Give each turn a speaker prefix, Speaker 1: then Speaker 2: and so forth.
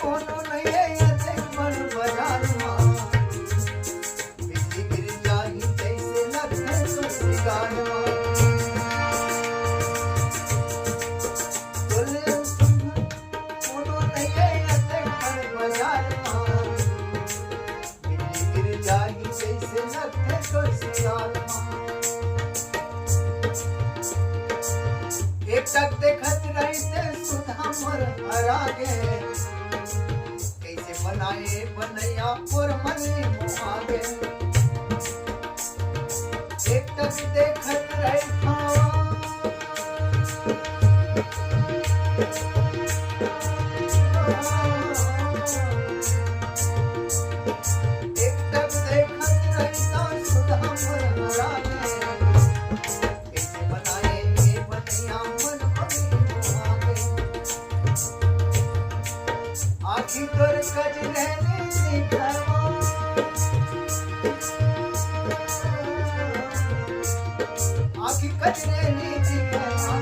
Speaker 1: कोनो नहीं है ऐसे बड़ बाजार में बिजली गिर जाही जैसे लगे सुई गाड़ में बोले कोनो नहीं है ऐसे बड़ बाजार में बिजली गिर जाही जैसे लगे सुई गाड़ में एक टक देखत रही ते सुधा मर हरा गे कैसे बनाए बनैया और मनी मुआगे एक टक देखत रही एक टक देखत रही सुधा मर हरा गे कैसे बनाए बनैया आखी तोर कजरे नी घरवा आखी कजरे नी घरवा